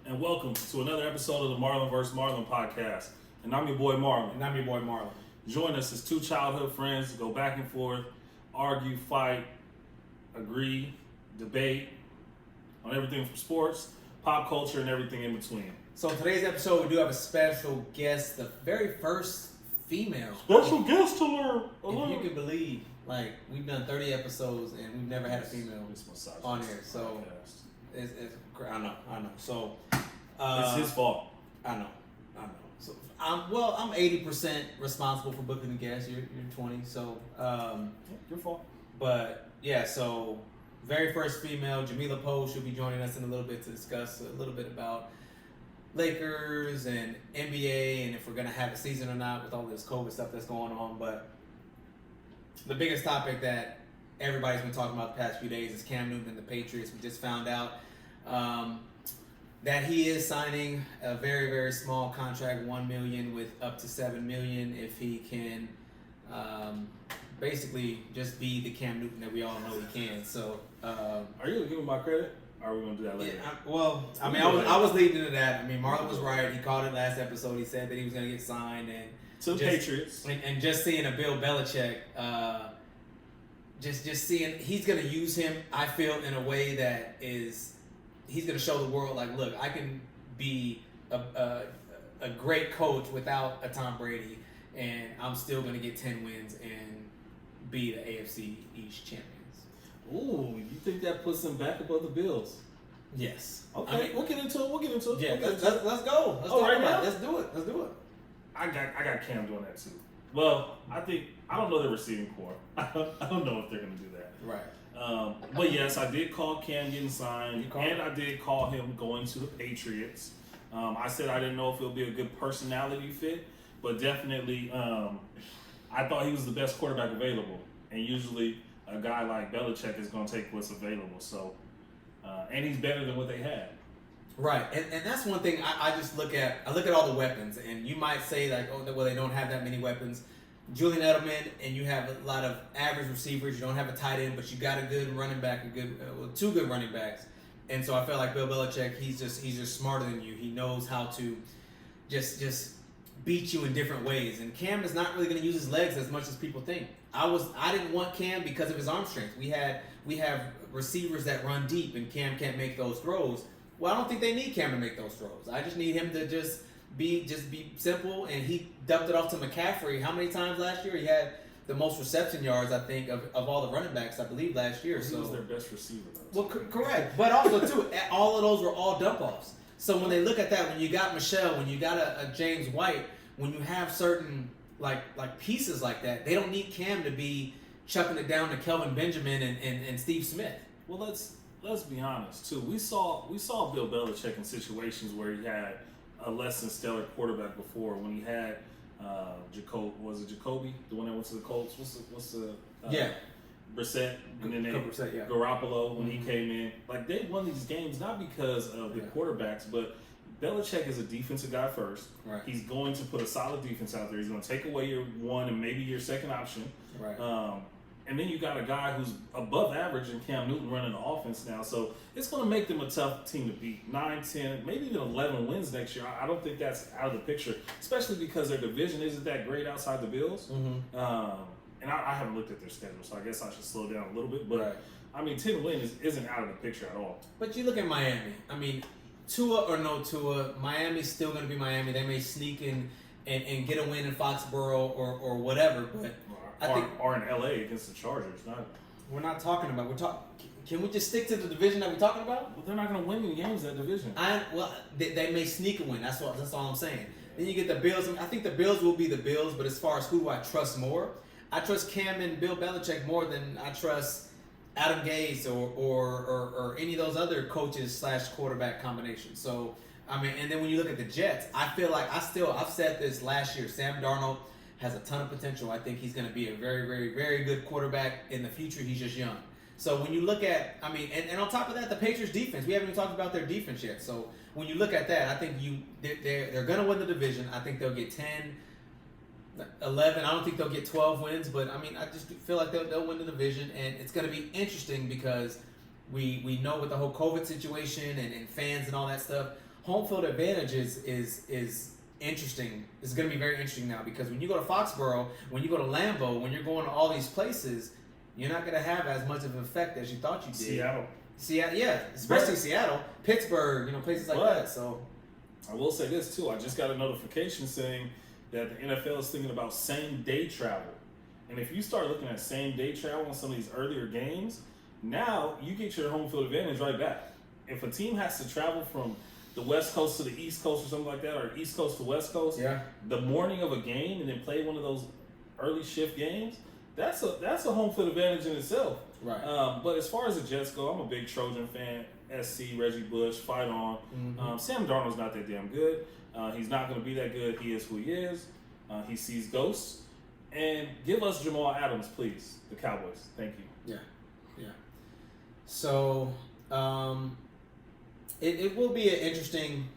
and welcome to another episode of the Marlon vs. Marlon podcast. And I'm your boy Marlon. And I'm your boy Marlon. Join us as two childhood friends to go back and forth, argue, fight, agree, debate on everything from sports, pop culture, and everything in between. So today's episode, we do have a special guest, the very first female. Special guest alert! If you can believe, like, we've done 30 episodes and we've never had a female on here. So it's I know. So it's his fault. I know. So I'm 80% responsible for booking the guests. You're 20. So your fault. But yeah, so very first female, Jamila Poe, should be joining us in a little bit to discuss a little bit about Lakers and NBA and if we're gonna have a season or not with all this COVID stuff that's going on. But the biggest topic that everybody's been talking about the past few days is Cam Newton and the Patriots. We just found out that he is signing a very, very small contract, $1 million with up to $7 million if he can basically just be the Cam Newton that we all know he can. So, are you gonna give him my credit? Or are we gonna do that later? Yeah, I was leading to that. I mean, Marlon was right. He called it last episode. He said that he was gonna get signed and to the Patriots. And just seeing a Bill Belichick, just seeing he's gonna use him. I feel in a way that is. He's going to show the world, like, look, I can be a great coach without a Tom Brady, and I'm still going to get 10 wins and be the AFC East champions. Ooh, you think that puts them back above the Bills? Yes. Okay, we'll get into it. Yeah, let's go. Let's do it. I got Cam doing that too. Well, I don't know their receiving core. I don't know if they're going to do that. Right. But yes, I did call Cam getting signed, and I did call him going to the Patriots. I said I didn't know if it would be a good personality fit, but definitely I thought he was the best quarterback available. And usually a guy like Belichick is going to take what's available. So, and he's better than what they had. Right, and that's one thing I just look at. I look at all the weapons, and you might say like, oh, well, they don't have that many weapons. Julian Edelman, and you have a lot of average receivers. You don't have a tight end, but you got a good running back, two good running backs. And so I felt like Bill Belichick, he's just smarter than you. He knows how to just beat you in different ways. And Cam is not really going to use his legs as much as people think. I didn't want Cam because of his arm strength. We have receivers that run deep, and Cam can't make those throws. Well, I don't think they need Cam to make those throws. I just need him to just be simple, and he dumped it off to McCaffrey. How many times last year? He had the most reception yards, I think, of all the running backs, I believe, last year. He was their best receiver, though. Well, correct. But also, too, all of those were all dump-offs. So when they look at that, when you got Michelle, when you got a James White, when you have certain like pieces like that, they don't need Cam to be chucking it down to Kelvin Benjamin and Steve Smith. Well, let's be honest, too. We saw Bill Belichick in situations where he had a less than stellar quarterback before, when he had Jacoby, the one that went to the Colts? What's the Brissett, and then Garoppolo when he came in. Like, they won these games not because of the quarterbacks, but Belichick is a defensive guy first. Right. He's going to put a solid defense out there. He's going to take away your one and maybe your second option. Right. And then you got a guy who's above average in Cam Newton running the offense now. So it's going to make them a tough team to beat. 9, 10, maybe even 11 wins next year. I don't think that's out of the picture, especially because their division isn't that great outside the Bills. Mm-hmm. And I haven't looked at their schedule, so I guess I should slow down a little bit. But, right. I mean, 10 wins isn't out of the picture at all. But you look at Miami. I mean, Tua or no Tua, Miami's still going to be Miami. They may sneak in and get a win in Foxborough or whatever, but or in LA against the Chargers. We're not talking about. Can we just stick to the division that we're talking about? Well, they're not going to win any games in that division. They may sneak a win. That's all I'm saying. Then you get the Bills. I think the Bills will be the Bills, but as far as who do I trust more, I trust Cam and Bill Belichick more than I trust Adam Gase or any of those other coaches / quarterback combinations. So I mean, and then when you look at the Jets, I feel like I've said this last year. Sam Darnold has a ton of potential. I think he's going to be a very, very, very good quarterback in the future. He's just young. So when you look at, I mean, and on top of that, the Patriots defense, we haven't even talked about their defense yet. So when you look at that, I think they're going to win the division. I think they'll get 10, 11. I don't think they'll get 12 wins, but I mean, I just feel like they'll win the division, and it's going to be interesting because we know with the whole COVID situation and fans and all that stuff, home field advantage is interesting. It's going to be very interesting now because when you go to Foxborough, when you go to Lambeau, when you're going to all these places, you're not going to have as much of an effect as you thought you did. Seattle, yeah, especially Seattle, Pittsburgh, places like that. So I will say this too. I just got a notification saying that the NFL is thinking about same day travel. And if you start looking at same day travel in some of these earlier games, now you get your home field advantage right back. If a team has to travel from the West Coast to the East Coast or something like that, or East Coast to West Coast, the morning of a game and then play one of those early shift games, that's a home field advantage in itself. Right. But as far as the Jets go, I'm a big Trojan fan. SC, Reggie Bush, fight on. Mm-hmm. Sam Darnold's not that damn good. He's not going to be that good. He is who he is. He sees ghosts. And give us Jamal Adams, please, the Cowboys. Thank you. Yeah. So it will be an interesting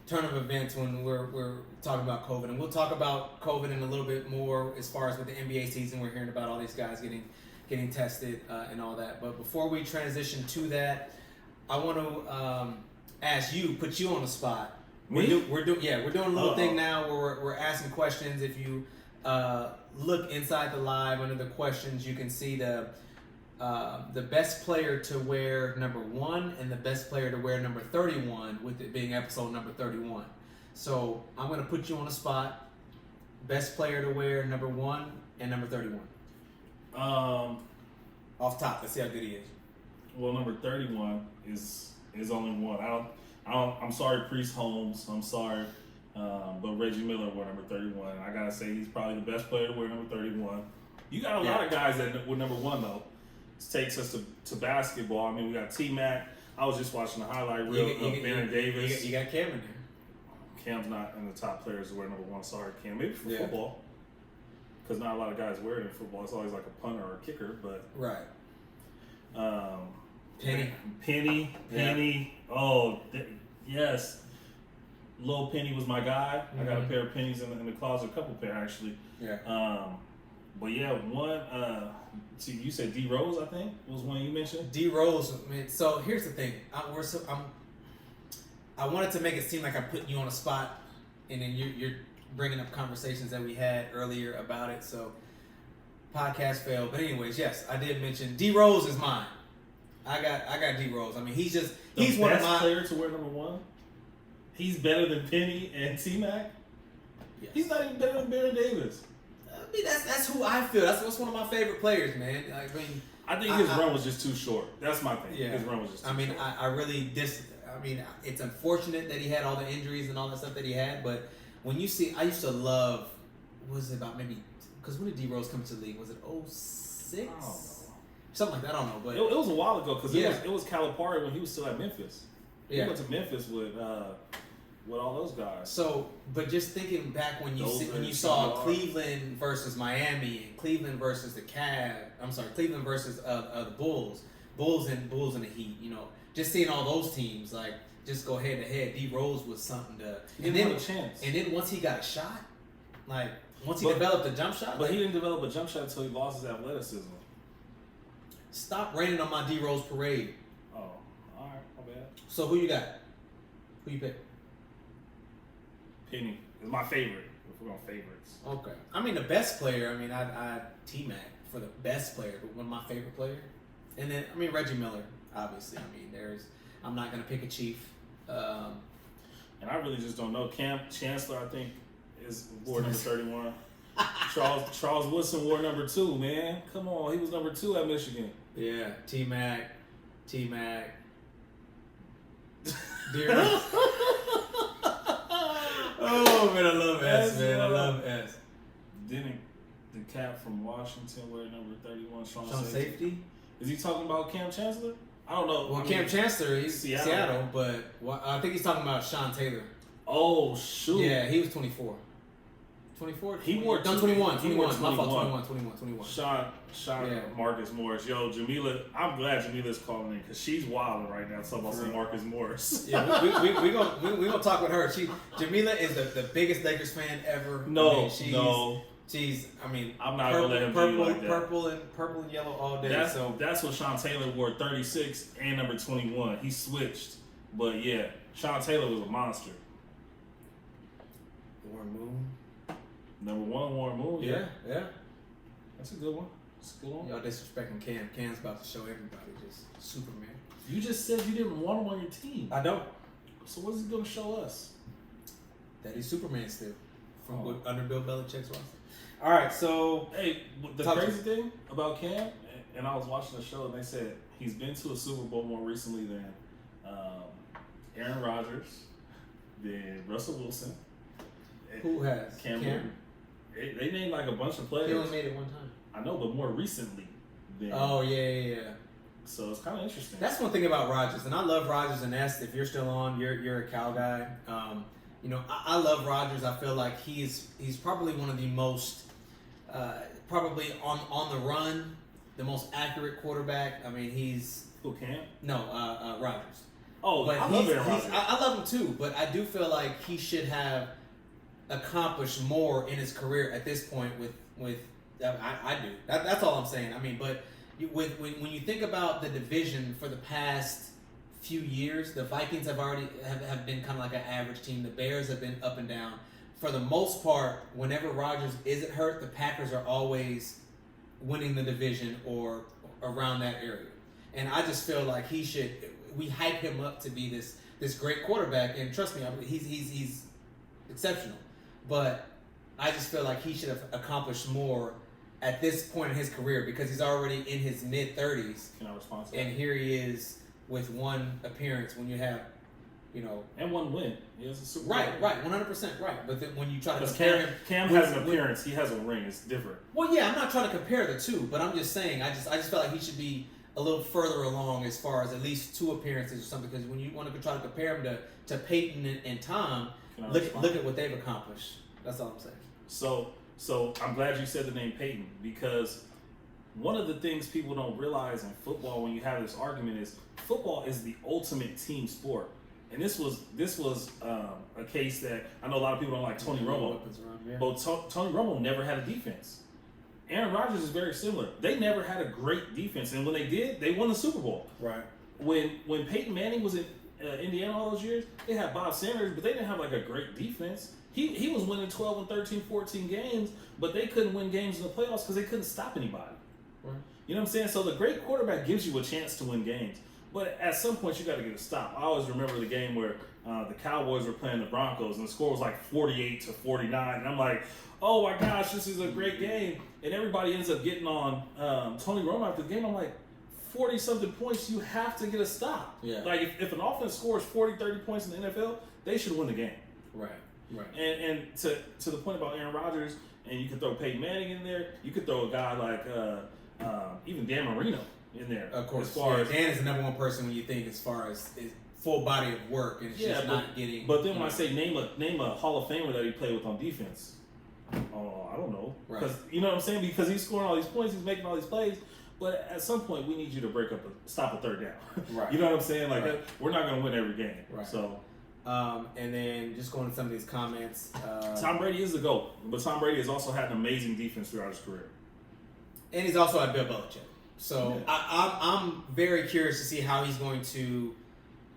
turn of events when we're talking about COVID, and we'll talk about COVID in a little bit more as far as with the NBA season. We're hearing about all these guys getting tested and all that. But before we transition to that, I want to ask you, put you on the spot. Me? We're doing a little thing now where we're asking questions. If you look inside the live under the questions, you can see the best player to wear number 1 and the best player to wear number 31, with it being episode number 31. So I'm going to put you on the spot. Best player to wear number 1 and number 31. Off top, let's see how good he is. Well, number 31 is only one. I'm sorry, Priest Holmes. I'm sorry. But Reggie Miller wore number 31. I gotta say he's probably the best player to wear number 31. You got a lot of guys that were number 1 though. This takes us to basketball. I mean, we got T-Mac. I was just watching the highlight reel of Baron Davis. You got Cam in there. Cam's not in the top players to wear number 1. Sorry, Cam. Maybe for football, because not a lot of guys wear it in football. It's always like a punter or a kicker. But Penny. Oh, yes. Lil Penny was my guy. I got a pair of pennies in the closet, a couple pair actually. Yeah. But yeah, one. You said D Rose, I think was one you mentioned. D Rose, man. So here's the thing. I wanted to make it seem like I'm putting you on a spot, and then you're bringing up conversations that we had earlier about it. So podcast failed. But anyways, yes, I did mention D Rose is mine. I got D Rose. I mean, he's one of my player to wear number 1. He's better than Penny and T-Mac. Yes. He's not even better than Baron Davis. I mean, that's who I feel. That's one of my favorite players, man. I think his run was just too short. That's my thing. Yeah. His run was just too short. I really it's unfortunate that he had all the injuries and all the stuff that he had, but when you see, I used to love, was it about maybe, because when did D Rose come to the league? Was it 06? Something like that, I don't know. But it was a while ago, because it was Calipari when he was still at Memphis. He went to Memphis with all those guys. So, but just thinking back when you saw Cleveland versus Miami, and Cleveland versus the Cleveland versus the Bulls and the Heat. Just seeing all those teams just go head to head. D Rose was something to. He didn't have a chance. And then once he got a shot, once he developed a jump shot. But he didn't develop a jump shot until he lost his athleticism. Stop raining on my D Rose parade. Oh, all right, my bad. So who you got? Who you pick? Penny is my favorite. If we're on favorites. Okay. I mean, the best player. I T-Mac for the best player, but one of my favorite players. And then Reggie Miller. Obviously, I'm not gonna pick a Chief. And I really just don't know. Cam Chancellor, I think, wore number 31. Charles Woodson wore number 2. Man, come on, he was number 2 at Michigan. Yeah, T-Mac. Oh man, I love S. Man, I love S. Didn't the cat from Washington wear number 31? Sean Safety? Is he talking about Cam Chancellor? I don't know. Well, Cam Chancellor, he's Seattle, but I think he's talking about Sean Taylor. Oh shoot! Yeah, he was 24. 24? He wore 21. He wore 21. My fault. 21. Sean Marcus Morris. Yo, Jamila, I'm glad Jamila's calling in because she's wilding right now talking about some Marcus Morris. Yeah, we gonna talk with her. Jamila is the biggest Lakers fan ever. She's I'm not gonna let him do you like that. Purple and yellow all day. That's what Sean Taylor wore, 36 and number 21. He switched. But yeah, Sean Taylor was a monster. Warren Moon. Number 1, Warren Moon. Yeah. That's a good one. That's a good one. Y'all disrespecting Cam. Cam's about to show everybody just Superman. You just said you didn't want him on your team. I don't. So what is he going to show us? That he's Superman still. From Oh. under Bill Belichick's roster. All right, so Hey, the crazy thing about Cam, and I was watching the show, and they said he's been to a Super Bowl more recently than Aaron Rodgers, than Russell Wilson. who has Cam Newton. They named like a bunch of players. He only made it one time. I know, but more recently than. Oh yeah. So it's kind of interesting. That's one thing about Rodgers, and I love Rodgers. And that's if you're still on, you're a Cal guy. I love Rodgers. I feel like he's probably one of the most probably on the run, the most accurate quarterback. I mean, he's Who, Cam? Rodgers. Oh, But I love Aaron Rodgers. I love him too, but I do feel like he should have accomplished more in his career at this point. I do. That's all I'm saying. I mean, but when you think about the division for the past few years, the Vikings have been kind of like an average team. The Bears have been up and down. For the most part, whenever Rodgers isn't hurt, the Packers are always winning the division or around that area. And I just feel like we hype him up to be this great quarterback. And trust me, he's exceptional. But I just feel like he should have accomplished more at this point in his career because he's already in his mid-30s. Can I respond to that? And here he is with one appearance when you have, And one win. He has a Super Bowl. Right, 100% right. But then when you try to Because compare him, Cam has an appearance. He has a ring. It's different. well, yeah, I'm not trying to compare the two, but I'm just saying I just feel like he should be a little further along as far as at least 2 appearances or something. Because when you want to try to compare him to Peyton and Tom, look at what they've accomplished. That's all I'm saying. So I'm glad you said the name Peyton because one of the things people don't realize in football when you have this argument is football is the ultimate team sport. And this was a case that I know a lot of people don't like Tony Romo, but Tony Romo never had a defense. Aaron Rodgers is very similar. They never had a great defense, and when they did, they won the Super Bowl. Right. When Peyton Manning was in Indiana all those years, they had Bob Sanders, but they didn't have like a great defense. He was winning 12 and 13, 14 games, but they couldn't win games in the playoffs because they couldn't stop anybody. Right. You know what I'm saying? So the great quarterback gives you a chance to win games. But at some point, you got to get a stop. I always remember the game where the Cowboys were playing the Broncos, and the score was like 48-49. And I'm like, oh my gosh, this is a great game. And everybody ends up getting on Tony Romo after the game. I'm like, 40-something points, you have to get a stop. Yeah. Like, if an offense scores 40, 30 points in the NFL, they should win the game. Right. And to the point about Aaron Rodgers, and you could throw Peyton Manning in there, you could throw a guy like even Dan Marino in there. Of course. As far as, Dan is the number one person when you think as far as his full body of work and it's just not getting. But then when I say name a Hall of Famer that he played with on defense, I don't know. Because you know what I'm saying? Because he's scoring all these points, he's making all these plays. But at some point, we need you to stop a third down. Right. You know what I'm saying? Like we're not going to win every game. Right. So. And then just going to some of these comments. Tom Brady is the GOAT, but Tom Brady has also had an amazing defense throughout his career. And he's also had Bill Belichick. So yeah. I'm very curious to see how he's going to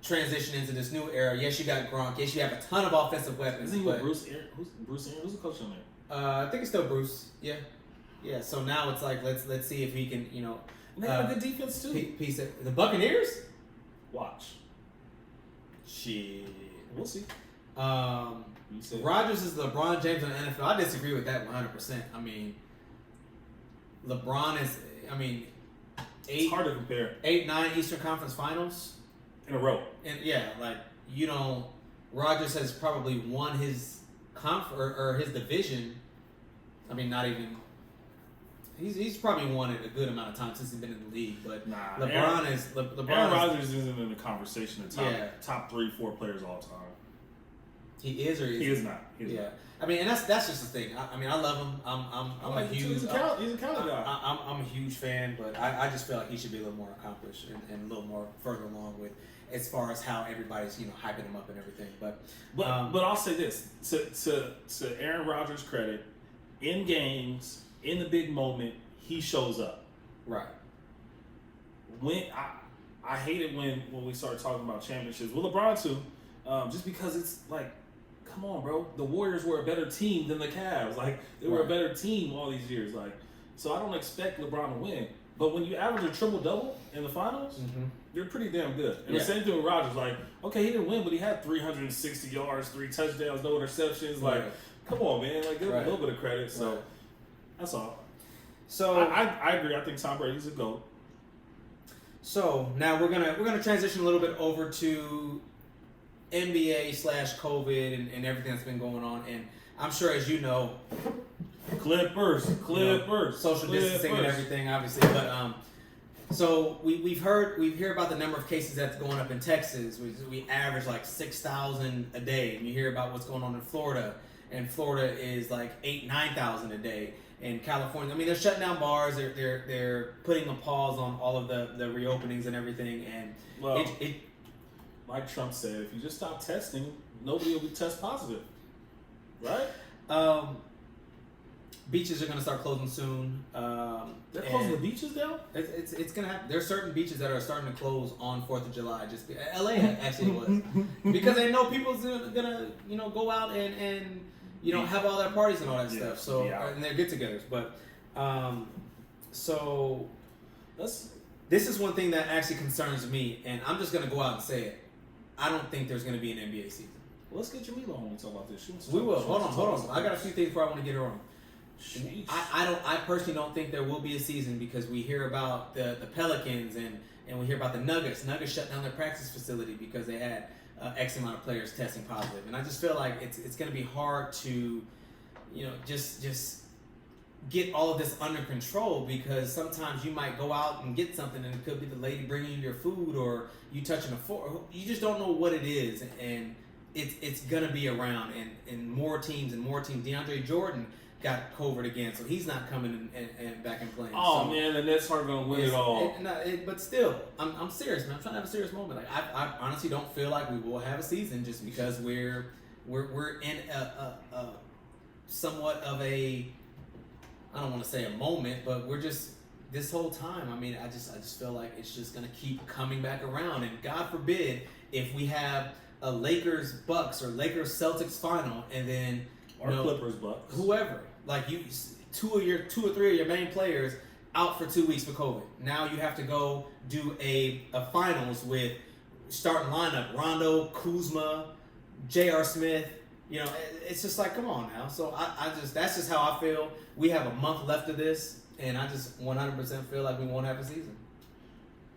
transition into this new era. Yes, you got Gronk. Yes, you have a ton of offensive weapons. Isn't he with Bruce Aaron? Who's the coach on there? I think it's still Bruce. Yeah. So now it's like let's see if he can They have a good defense too. Piece of the Buccaneers. Watch. Shit. We'll see. Rodgers is LeBron James in the NFL. I disagree with that 100%. I mean, LeBron is. It's hard to compare. 8-9 Eastern Conference Finals in a row. And Rodgers has probably won his or his division. I mean, not even. He's probably won it a good amount of time since he's been in the league, but Aaron Rodgers isn't in the conversation of top 3-4 players all time. He is, or he is not. I mean, and that's just the thing. I love him. I'm a huge. He's a counter guy. I'm a huge fan, but I just feel like he should be a little more accomplished and a little more further along with as far as how everybody's hyping him up and everything. But I'll say this to Aaron Rodgers' credit, in games, in the big moment, he shows up. Right. When I hate it when we start talking about championships. Well, LeBron too, just because it's like, come on, bro. The Warriors were a better team than the Cavs. Like, they were a better team all these years. Like, so I don't expect LeBron to win. But when you average a triple-double in the finals, you're pretty damn good. And the same thing with Rodgers. Like, okay, he didn't win, but he had 360 yards, 3 touchdowns, no interceptions. Like, come on, man. Like, give him a little bit of credit. So, that's all. So I agree. I think Tom Brady's a GOAT. So now we're gonna transition a little bit over to NBA/COVID and everything that's been going on. And I'm sure, as you know, Clippers, social distancing and everything, obviously. But so we hear about the number of cases that's going up in Texas. We average like 6,000 a day, and you hear about what's going on in Florida, and Florida is like 9,000 a day. In California, I mean, they're shutting down bars. They're putting a pause on all of the reopenings and everything. And like Trump said, if you just stop testing, nobody will be test positive, right? Beaches are going to start closing soon. They're closing the beaches down? It's going to happen. There's certain beaches that are starting to close on 4th of July. LA actually was. Because they know people's going to, go out and have all their parties and all that stuff. So, and their get-togethers. But, this is one thing that actually concerns me, and I'm just going to go out and say it. I don't think there's going to be an NBA season. Well, let's get Jamila on and talk about this. We will. Hold on. I got a few things before I want to get her on. I personally don't think there will be a season because we hear about the Pelicans and we hear about the Nuggets. Nuggets shut down their practice facility because they had X amount of players testing positive. And I just feel like it's going to be hard to, just get all of this under control because sometimes you might go out and get something and it could be the lady bringing you your food or you touching a fork. You just don't know what it is. And it's going to be around and more teams and more teams. DeAndre Jordan got COVID again, so he's not coming and back and playing. Oh, so, man, the Nets aren't going to win it all. But still, I'm serious, man. I'm trying to have a serious moment. Like I honestly don't feel like we will have a season just because we're in a somewhat of a, I don't want to say a moment, but we're just this whole time. I mean, I just feel like it's just going to keep coming back around, and God forbid if we have a Lakers Bucks or Lakers Celtics final, and then Clippers Bucks, whoever. Like two or three of your main players out for 2 weeks for COVID. Now you have to go do a finals with starting lineup: Rondo, Kuzma, J.R. Smith. It's just like, come on now. So that's just how I feel. We have a month left of this, and I just 100% feel like we won't have a season.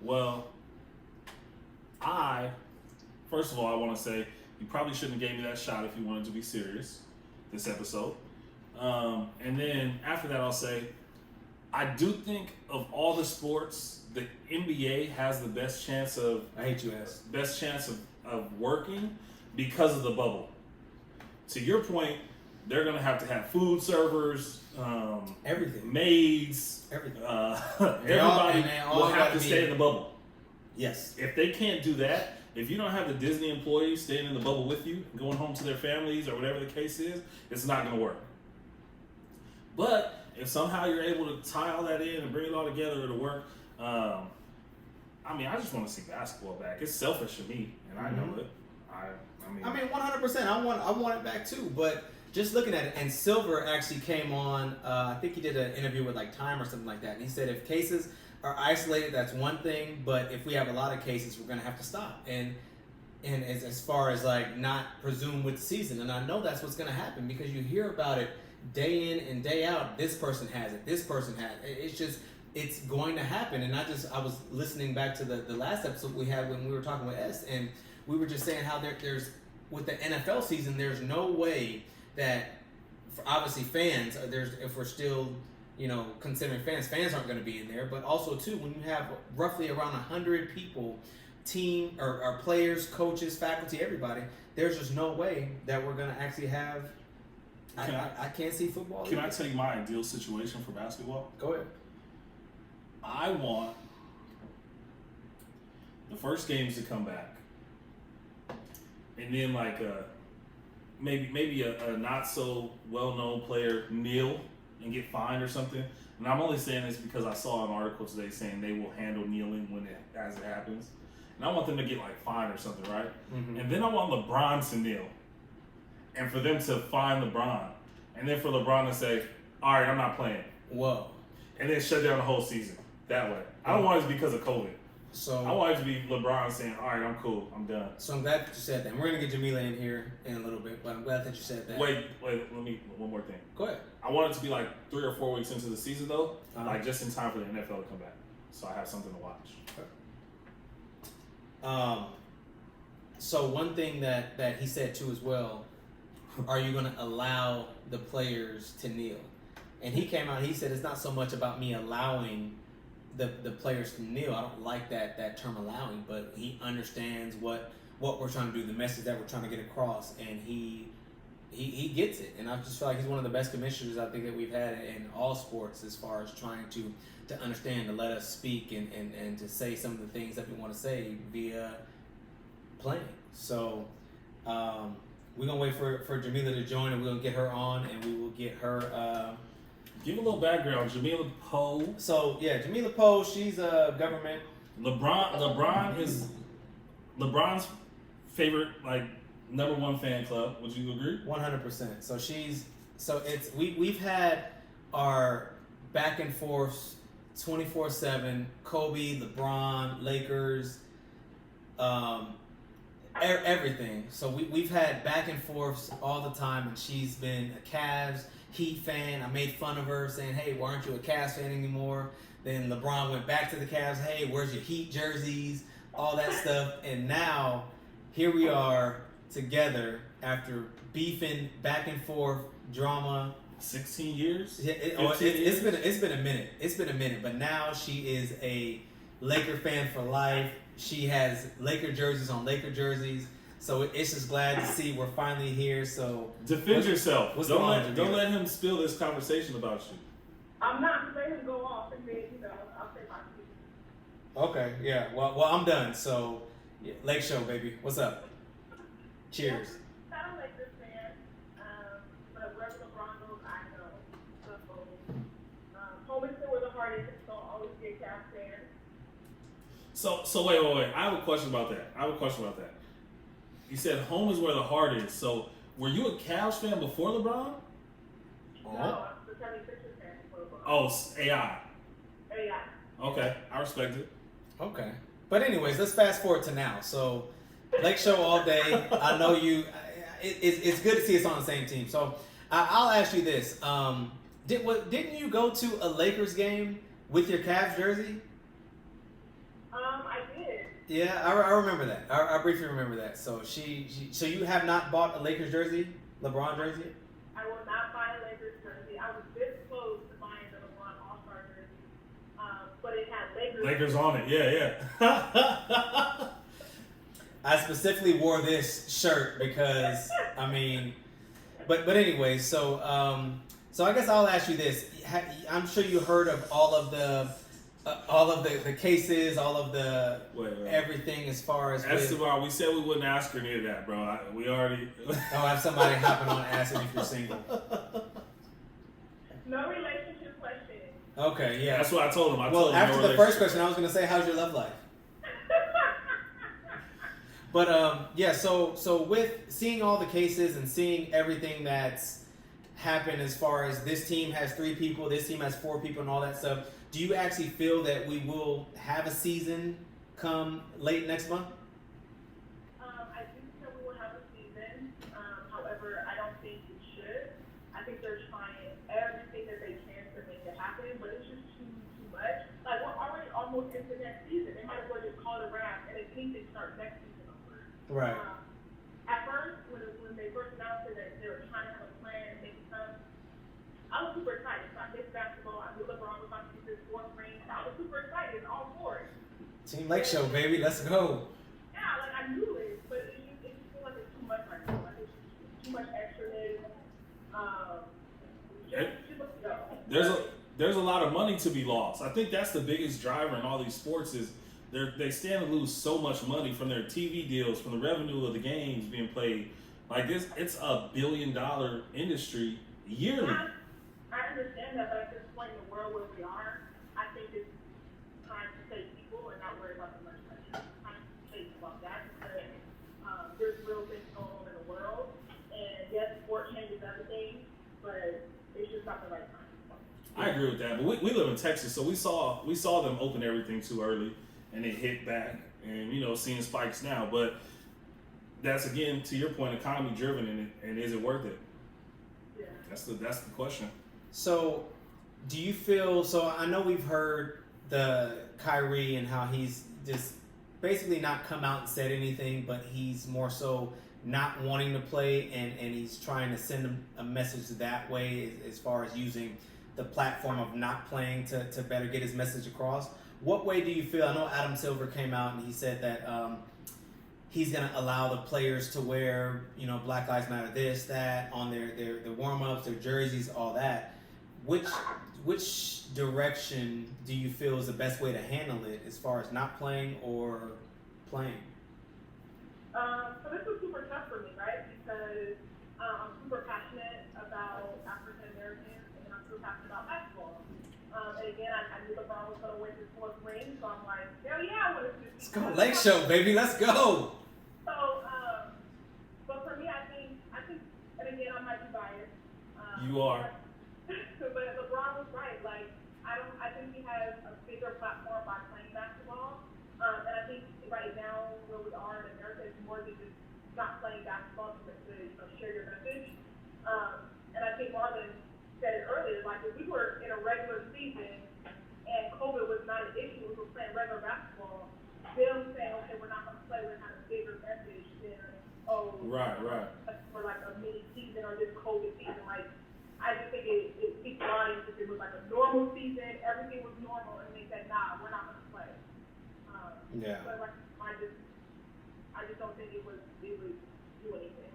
Well, first of all, I want to say you probably shouldn't have gave me that shot if you wanted to be serious this episode. And then after that, I'll say, I do think of all the sports, the NBA has the best chance of working because of the bubble. To your point, they're gonna have to have food servers, everything, maids, everything. Everybody will have to stay in the bubble. Yes. If they can't do that, if you don't have the Disney employees staying in the bubble with you, going home to their families or whatever the case is, it's not going to work. But if somehow you're able to tie all that in and bring it all together to work, I just want to see basketball back. It's selfish of me, and I know it. I mean, 100%. I want it back too. But just looking at it, and Silver actually came on. I think he did an interview with like Time or something like that, and he said if cases are isolated, that's one thing, but if we have a lot of cases, we're going to have to stop. And as far as like not presume with the season, and I know that's what's going to happen because you hear about it day in and day out. This person has it. This person has it. It's going to happen. And I was listening back to the last episode we had when we were talking with S, and we were just saying how there's with the NFL season, there's no way that for obviously fans, if we're still considering fans aren't going to be in there, but also too when you have roughly around 100 people, team or players, coaches, faculty, everybody, there's just no way that we're going to actually have. I can't see football. Can I tell you my ideal situation for basketball? Go ahead. I want the first games to come back, and then like maybe a not so well known player kneel and get fined or something. And I'm only saying this because I saw an article today saying they will handle kneeling as it happens. and I want them to get like fined or something, right? Mm-hmm. And then I want LeBron to kneel, and for them to fine LeBron, and then for LeBron to say, "All right, I'm not playing," Whoa. and then shut down the whole season that way. I don't want it to be because of COVID. So I want it to be LeBron saying, "All right, I'm cool, I'm done." So I'm glad that you said that. We're gonna get Jamila in here in a little bit, but I'm glad that you said that. Wait, let me one more thing. Go ahead. I want it to be like 3 or 4 weeks into the season though, Uh-huh. like just in time for the NFL to come back, so I have something to watch. So one thing that he said too as well, are you gonna allow the players to kneel? And he came out and he said it's not so much about me allowing the players to kneel. I don't like that term allowing, but he understands what we're trying to do, the message that we're trying to get across, and he gets it. And I just feel like he's one of the best commissioners I think that we've had in all sports as far as trying to understand, to let us speak and to say some of the things that we want to say via playing. So we're gonna wait for Jamila to join, and we're gonna get her on, and we will get her. Give a little background, Jamila Poe. So yeah, Jamila Poe, she's a government. LeBron is LeBron's favorite, like #1 fan club. Would you agree? 100%. So we've had our back and forth 24/7. Kobe, LeBron, Lakers, everything. So we've had back and forths all the time, and she's been a Cavs Heat fan. I made fun of her saying, "Hey, why aren't you a Cavs fan anymore?" Then LeBron went back to the Cavs. "Hey, where's your Heat jerseys?" All that stuff. And now here we are together after beefing back and forth, drama. 16 years. It's been a minute. It's been a minute. But now she is a Laker fan for life. She has Laker jerseys on Laker jerseys. So it's just glad to see we're finally here. So defend yourself. What's Don't let him spill this conversation about you. I'm not letting him go off, and then I'll say my piece. Okay, yeah. Well, I'm done. So yeah, Lake Show, baby. What's up? Cheers. Yeah, I don't like this fan, but wherever LeBron goes, I go. So, home is still where the heart is, so I'll always be a Cavs fan. So wait. I have a question about that. You said home is where the heart is. So were you a Cavs fan before LeBron? No, I'm the 76ers fan before LeBron. Oh, AI. AI. Okay, I respect it. Okay. But anyways, let's fast forward to now. So Lake Show all day. I know you. It's good to see us on the same team. So I'll ask you this: didn't you go to a Lakers game with your Cavs jersey? I did. Yeah, I remember that. I briefly remember that. So so you have not bought a Lakers jersey, LeBron jersey? I will not buy a Lakers jersey. I was this close to buying the LeBron All-Star jersey, but it had Lakers on it. Yeah. I specifically wore this shirt because but anyway. So I guess I'll ask you this. I'm sure you heard of all of the cases, all of the everything as far as. Esteban, we said we wouldn't ask her any of that, bro. We already. I'll have somebody hopping on asking if you're single. No relationship question. Okay, yeah. That's what I told him. After the first question, I was going to say, "How's your love life?" But so with seeing all the cases and seeing everything that's happened as far as this team has 3 people, this team has 4 people, and all that stuff, do you actually feel that we will have a season come late next month? I do feel we will have a season. However, I don't think it should. I think they're trying everything that they can to make it happen, but it's just too much. Like, we're already almost into next season. They might as well just call it a wrap, and I think they start next season over. Right. At first, when they first announced it, that they were trying to have a plan and make it come, I was super excited. So I missed basketball. I knew LeBron was about to get this 4th ring. I was super excited and all for it. Team Lake Show, baby. Let's go. Yeah, like I knew it, but it just feels like it's too much right now. Like it's just too much extraness. There's a lot of money to be lost. I think that's the biggest driver in all these sports is they stand to lose so much money from their TV deals, from the revenue of the games being played. Like this, it's $1 billion industry yearly. I understand that, but at this point in the world where we are, I think it's time to save people and not worry about the money. just not the right time. I agree with that, but we live in Texas, so we saw them open everything too early, and it hit back, and seeing spikes now. But that's again to your point, economy driven, and is it worth it? Yeah. That's the question. So, do you feel? So I know we've heard the Kyrie and how he's just basically not come out and said anything, but he's more so not wanting to play, and he's trying to send a message that way as far as using the platform of not playing to better get his message across. What way do you feel? I know Adam Silver came out and he said that he's going to allow the players to wear, Black Lives Matter this, that, on their warm-ups, their jerseys, all that. Which direction do you feel is the best way to handle it as far as not playing or playing? So this was super tough for me, right? Because I'm super passionate about African Americans, and I'm super passionate about basketball. And again, I knew LeBron was going to win his 4th ring, so I'm like, hell yeah, I want to do this. Let's go, Lake Show, baby, let's go. So, but for me, I think, and again, I might be biased. You are. But LeBron was right. Like, I think he has a bigger platform by playing basketball. And I think right now where we are in America is more than just not playing basketball to share your message. And I think Marlon said it earlier, like if we were in a regular season and COVID was not an issue, we were playing regular basketball, them saying, okay, we're not going to play, we're kind of bigger message than, right. For like a mini season or this COVID season. Like, I just think it speaks volumes if it was like a normal season, everything was normal, and they said, nah, we're not going to play. Yeah. But like, I just don't think it would do anything.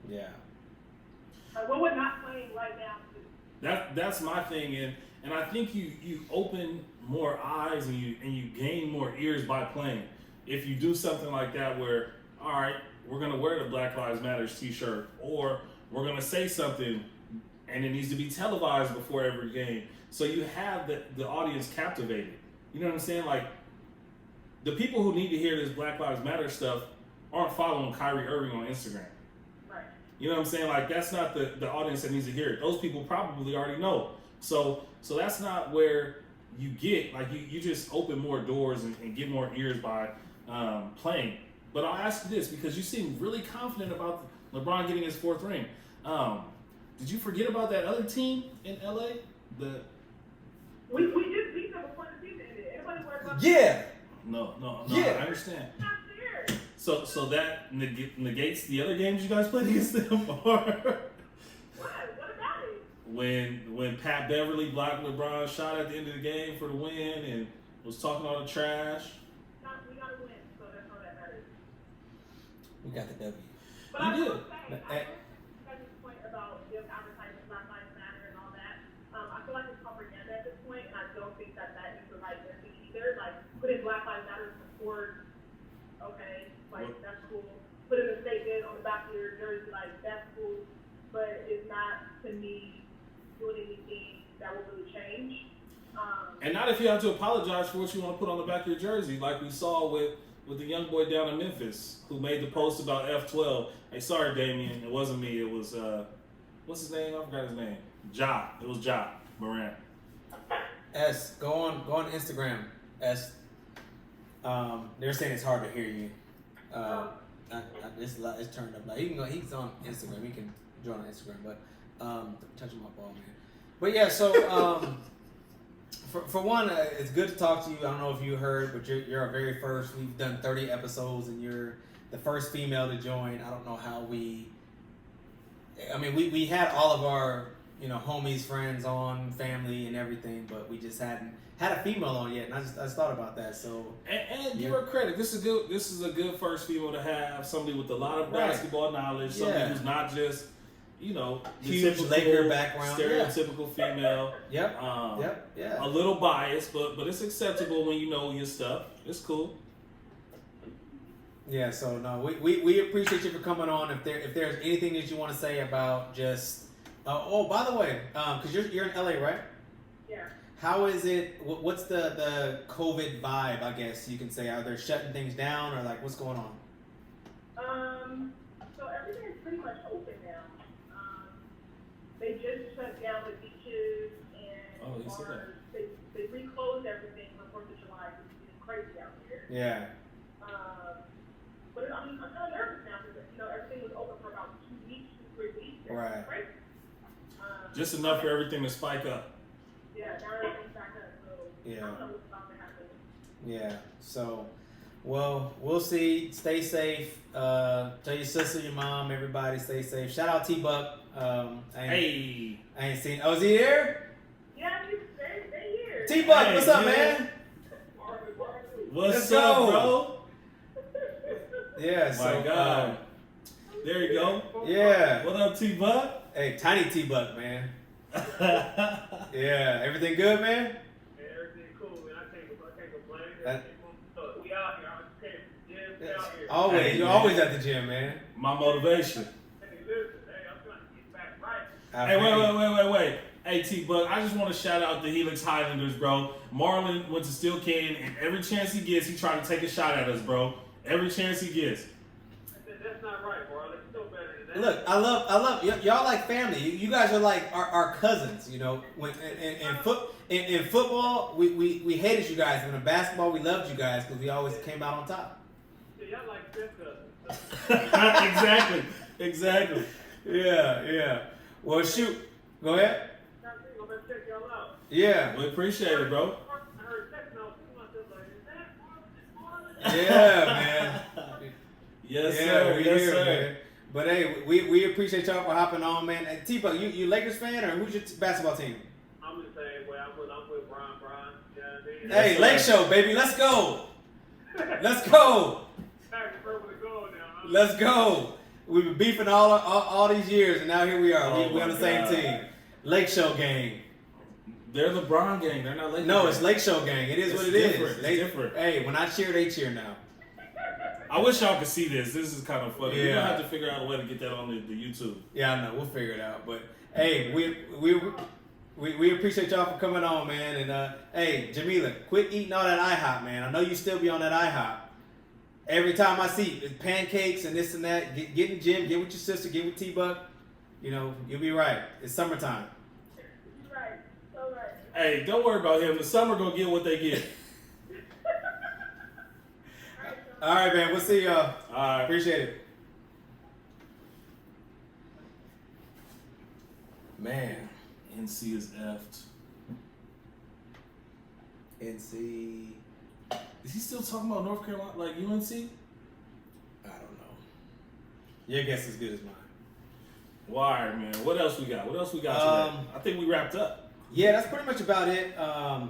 Yeah. Like, what we're not playing right now. That's my thing, and I think you open more eyes and you gain more ears by playing. If you do something like that, where all right, we're gonna wear the Black Lives Matters T-shirt, or we're gonna say something, and it needs to be televised before every game, so you have the audience captivated. You know what I'm saying? Like, the people who need to hear this Black Lives Matter stuff aren't following Kyrie Irving on Instagram. Right. You know what I'm saying? Like, that's not the audience that needs to hear it. Those people probably already know. So that's not where you get, like, you just open more doors and get more ears by playing. But I'll ask you this, because you seem really confident about LeBron getting his 4th ring. Did you forget about that other team in LA? We just beat them before the season ended. Anybody worried about Yeah. No, Yeah. I understand. Not serious. So that negates the other games you guys played against them, or What about it? when Pat Beverly blocked LeBron's shot at the end of the game for the win and was talking all the trash? We got to win, so that's all that matters. We got the W. But You I did. will say, I got this point about them advertising Black Lives Matter and all that. I feel like it's propaganda at this point, and I don't think that is the right message either. Like, putting Black Lives Matter support, okay, like, that's cool. Putting a statement on the back of your jersey, like, that's cool. But it's not, to me, doing anything that will really change. And not if you have to apologize for what you want to put on the back of your jersey, like we saw with the young boy down in Memphis who made the post about F12. Hey, sorry, Damien, it wasn't me. It was what's his name? I forgot his name. Ja. It was Ja Morant. S, go on Instagram. S. They're saying it's hard to hear you. It's turned up. Like, he's on Instagram. He can join on Instagram, but touching my ball, man. But yeah, so for one, it's good to talk to you. I don't know if you heard, but you're our very first. We've done 30 episodes, and you're the first female to join. I don't know how we had all of our homies, friends on, family, and everything, but we just hadn't had a female on yet. And I just thought about that. So and give her credit. This is a good first female to have. Somebody with a lot of basketball knowledge. Somebody who's not just the huge Laker background, stereotypical female. Yep. A little biased, but it's acceptable when you know your stuff. It's cool. Yeah. So no, we appreciate you for coming on. If there's anything that you want to say about just by the way, because you're in LA, right? Yeah. How is it? What's the COVID vibe? I guess you can say. Are they shutting things down, or like what's going on? So everything is pretty much open now. They just shut down the beaches beaches and Oh, you said that. bars. They reclosed everything for 4th of July because it's getting crazy out here. Yeah. But I mean, I'm kind of nervous now because everything was open for about 2 weeks, 3 weeks. Right. Crazy. Just enough for everything to spike up. Yeah, now everything's back up. So Yeah. I don't know what's about to happen. Yeah. So, well, we'll see. Stay safe. Tell your sister, your mom, everybody, stay safe. Shout out T-Buck. Hey. I ain't seen. Oh, is he here? Yeah, they here. T-Buck, Hey, what's up, man. man? What's Let's up, go. bro? Yeah. My So, God. There you go. yeah. What up, T-Buck? Hey, tiny T-Buck, man. Yeah. Everything good, man? Hey, everything cool, man. I can't complain. That- We out here. I just came to the gym. We out here. Always. Hey, You're man. always at the gym, man. My motivation. Hey, listen. Hey, I'm trying to get back right. I Hey, feel you. wait. Hey, T-Buck, I just want to shout out the Helix Highlanders, bro. Marlon went to Steel Can, and every chance he gets, he trying to take a shot at us, bro. Every chance he gets. I said, that's not right, bro. Let's do better than that. Look, I love y'all like family. You guys are like our cousins, When in football, we hated you guys. When in basketball, we loved you guys because we always came out on top. Yeah, y'all like step cousins. Exactly. Yeah. Well, shoot. Go ahead. I'm gonna check y'all out. Yeah. We appreciate it, bro. I heard text now too. I was like, is that Marlon? Yeah, man. Yes, Yeah, sir. we Yes, here, sir. man. But hey, we appreciate y'all for hopping on, man. Hey, T-Buck, you Lakers fan or who's your basketball team? I'm the same way. I'm with Brian. You know what I mean? Hey, sir. Lake Show, baby, let's go. Let's go. Back to purple to gold now, huh? Let's go. We've been beefing all these years, and now here we are. Oh We're on my the same God. team. Lake Show gang. They're LeBron gang. They're not Lakers. No, gang. it's Lake Show gang. It is It's what it is. different. It's They- different. Hey, when I cheer, they cheer now. I wish y'all could see this. This is kind of funny. We're Yeah. gonna have to figure out a way to get that on the YouTube. Yeah, I know. We'll figure it out. But hey, we appreciate y'all for coming on, man. And hey, Jamila, quit eating all that IHOP, man. I know you still be on that IHOP. Every time I see it's pancakes and this and that, get in the gym, get with your sister, get with T-Buck. You'll be right. It's summertime. You're right. So right. Hey, don't worry about him. The summer gonna get what they get. All right, man. We'll see y'all. All right. Appreciate it. Man, NC is effed. NC. Is he still talking about North Carolina, like UNC? I don't know. Your guess is as good as mine. Well, all right, man. What else we got? Today? I think we wrapped up. Yeah, that's pretty much about it.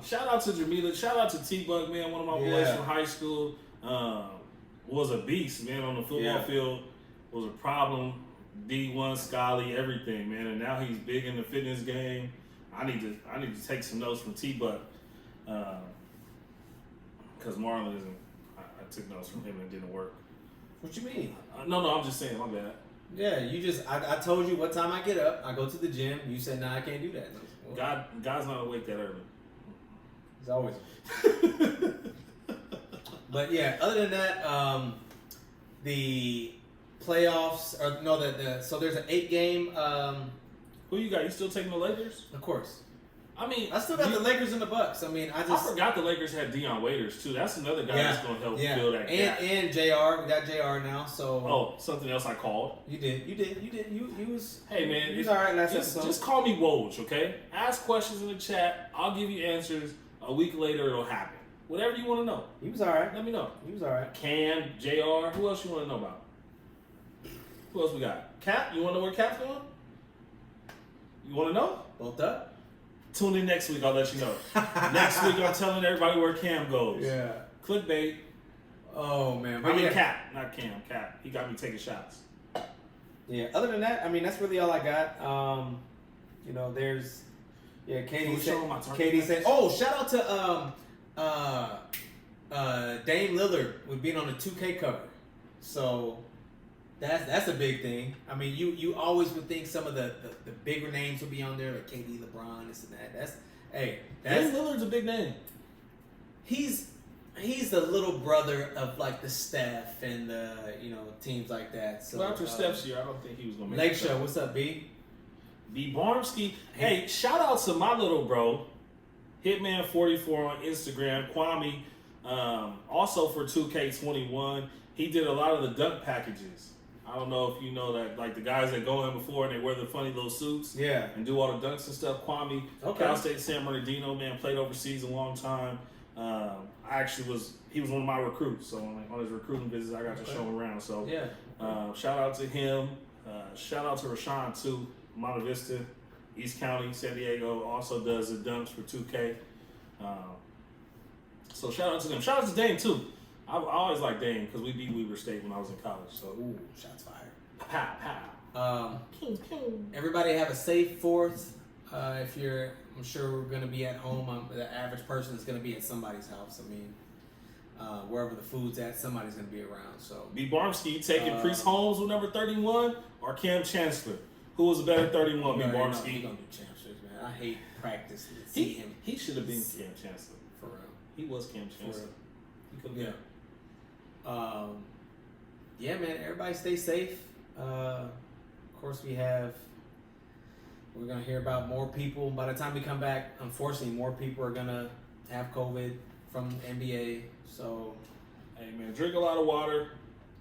Shout out to Jamila. Shout out to T-Bug, man. One of my boys Yeah. from high school. Was a beast, man, on the football Yeah. field. Was a problem. D1, Scully, everything, man. And now he's big in the fitness game. I need to take some notes from T-Bug. Because Marlon isn't. I took notes from him and it didn't work. What you mean? No, I'm just saying. My bad. Yeah, I told you what time I get up. I go to the gym. You said, nah, I can't do that. Well, God's not awake that early. it's always. But yeah, other than that, the playoffs or no, so there's an 8-game. Who you got? You still taking the Lakers? Of course, I mean, I still got the Lakers and the Bucks. I mean, I I just forgot the Lakers had Deion Waiters too. That's another guy that's going to help fill that gap. and Jr. We got Jr. now, so Oh, something else I called. you did. You was. Hey man, you was all right last just, episode. just call me Woj, okay? Ask questions in the chat. I'll give you answers. A week later, it'll happen. Whatever you want to know, He was all right. let me know. He was all right. Cam, Jr. Who else you want to know about? Who else we got? Cap. You want to know where Cap's going? You want to know? Both up. Tune in next week. I'll let you know. Next week, I'm telling everybody where Cam goes. Yeah. Clickbait. Oh man. I But mean yeah. Cap, not Cam. Cap. He got me taking shots. Yeah. Other than that, I mean, that's really all I got. There's. Yeah, Katie Who's said. showing my target Katie said. practice? Oh, shout out to Dame Lillard with being on the 2K cover. So that's a big thing. I mean, you always would think some of the bigger names would be on there, like KD, LeBron, this and that. Dame That's Lillard's a big name. he's the little brother of like the Steph and the teams like that. So Well, after Steph's year, I don't think he was going to make Lake it. Show, what's up, B? B Barmski. Hey, shout out to my little bro, Hitman44 on Instagram. Kwame, also for 2K21. He did a lot of the dunk packages. I don't know if you know that, like the guys that go in before and they wear the funny little suits. Yeah. And do all the dunks and stuff. Kwame, Okay. Cal State San Bernardino, man, played overseas a long time. He was one of my recruits. So on his recruiting visits, I got to show him around. So Yeah. shout out to him. Shout out to Rashawn too. Monte Vista, East County, San Diego also does the dunks for 2K. So shout out to them. Shout out to Dane too. I always liked Dane because we beat Weber State when I was in college. So Ooh, shots fired. pow pow. Everybody have a safe 4th. I'm sure we're gonna be at home. The average person is gonna be at somebody's house. I mean, wherever the food's at, somebody's gonna be around. So B Barmski, you taking Priest Holmes with number 31 or Cam Chancellor? Who was a better 31? B He's Barmski. gonna do Chancellors, man. I hate practice. See him He should have been Cam Chancellor. for real. He was Cam Chancellor. He could have been. Yeah, man. Everybody stay safe. Of course, we're gonna hear about more people. By the time we come back, unfortunately, more people are gonna have COVID from the NBA. So Hey man, drink a lot of water,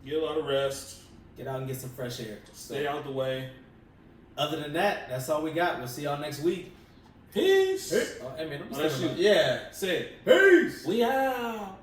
get a lot of rest, get out and get some fresh air. stay out the way. Other than that, that's all we got. We'll see y'all next week. Peace. Hey man, Oh, that's you. yeah. Say it. Peace. We out.